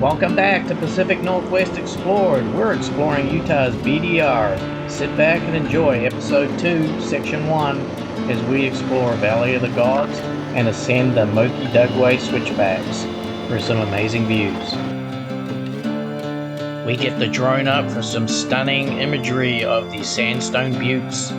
Welcome back to Pacific Northwest Explored. We're exploring Utah's BDR. Sit back and enjoy Episode 2, Section 1, as we explore Valley of the Gods and ascend the Moki Dugway Switchbacks for some amazing views. We get the drone up for some stunning imagery of the sandstone buttes.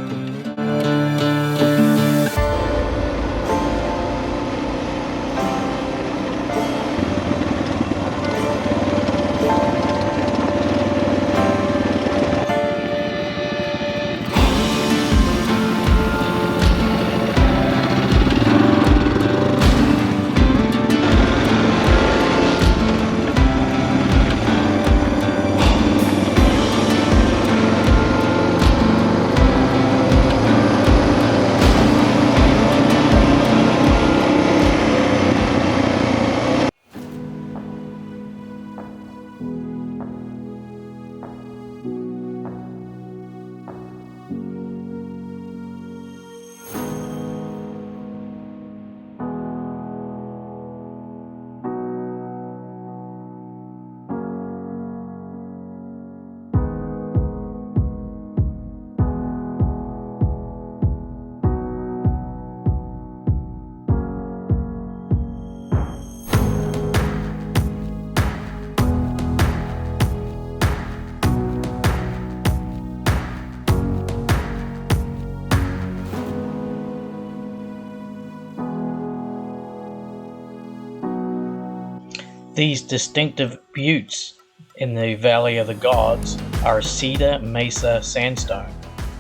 These distinctive buttes in the Valley of the Gods are Cedar Mesa sandstone,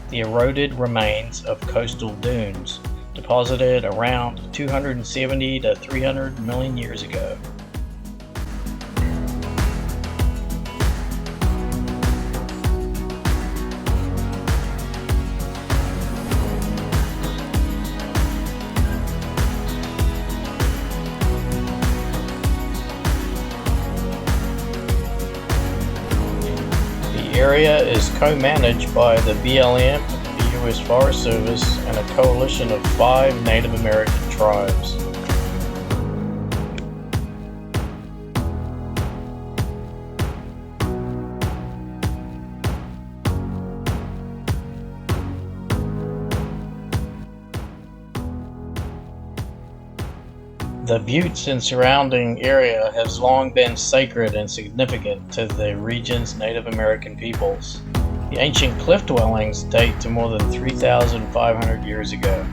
the eroded remains of coastal dunes deposited around 270 to 300 million years ago. The area is co-managed by the BLM, the U.S. Forest Service, and a coalition of 5 Native American tribes. The buttes and surrounding area has long been sacred and significant to the region's Native American peoples. The ancient cliff dwellings date to more than 3,500 years ago.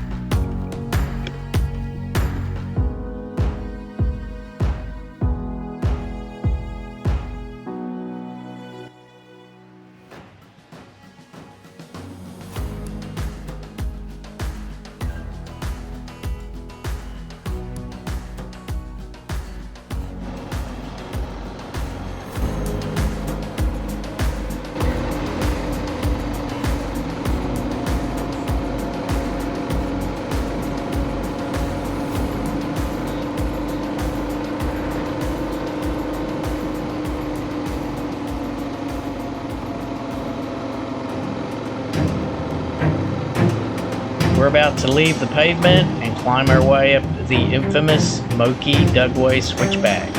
We're about to leave the pavement and climb our way up the infamous Moki Dugway Switchbacks.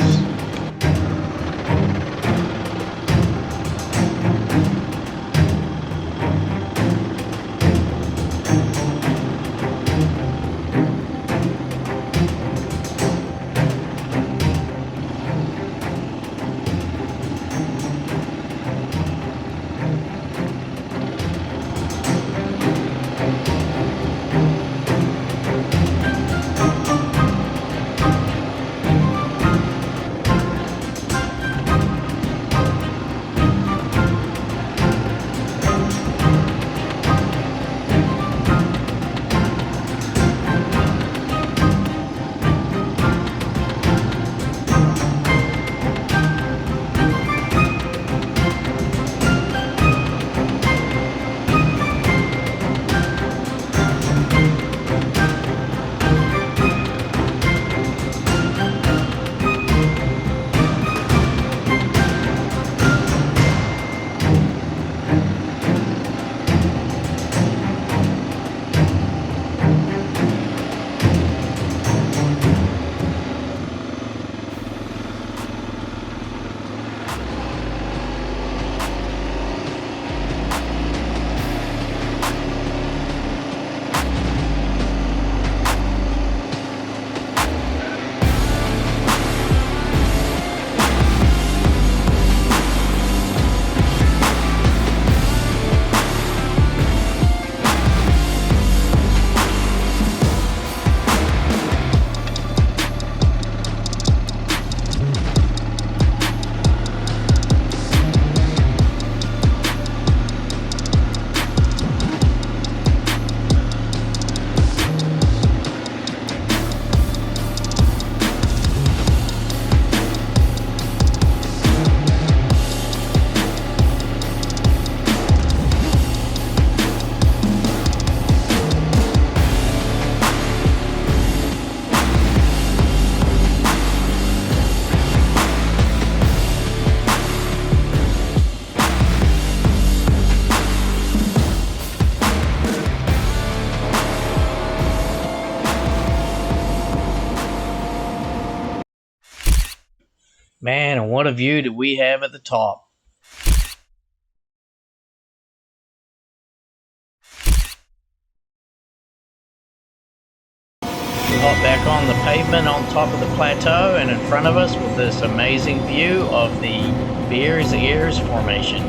Man, and what a view do we have at the top. We hop back on the pavement on top of the plateau, and in front of us with this amazing view of the Bears Ears Formation.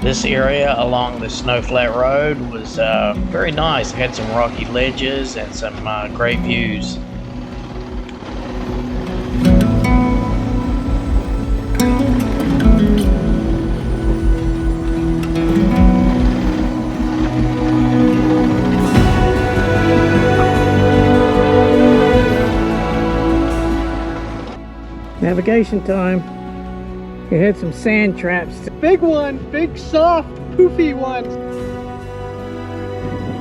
This area along the snow flat road was very nice. It had some rocky ledges and some great views. Navigation time. We had some sand traps. Big one, big soft, poofy ones.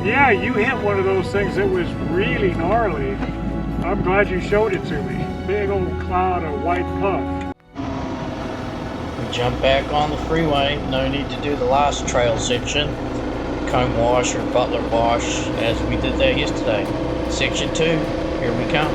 Yeah, you hit one of those things that was really gnarly. I'm glad you showed it to me. Big old cloud of white puff. We jump back on the freeway. No need to do the last trail section, comb wash or butler wash, as we did that yesterday. Section 2, here we come.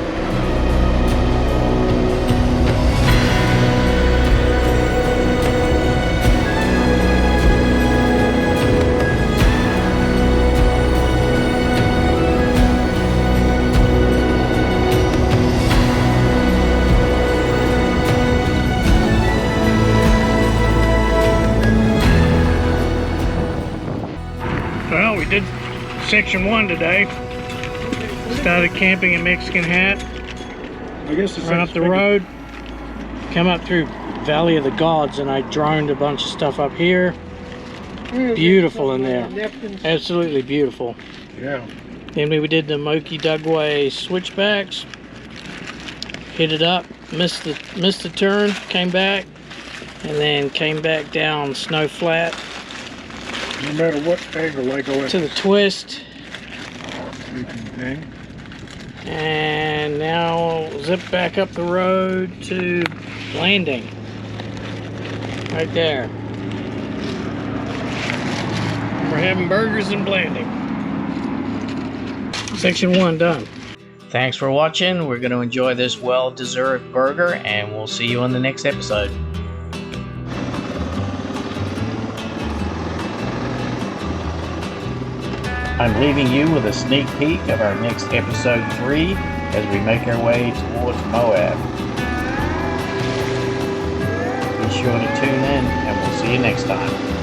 Well, we did section 1 today. Started camping in Mexican Hat. I guess it's run up the road, come up through Valley of the Gods, and I droned a bunch of stuff up here. Beautiful in there. Absolutely beautiful. Yeah. Then we did the Moki Dugway Switchbacks. Hit it up, missed the turn, came back, and then came back down snow flat. No matter what angle I go to the twist. Okay. And now zip back up the road to landing. Right there. We're having burgers and blanding. Section 1 done. Thanks for watching. We're going to enjoy this well-deserved burger, and we'll see you on the next episode. I'm leaving you with a sneak peek of our next episode 3 as we make our way towards Moab. Be sure to tune in, and we'll see you next time.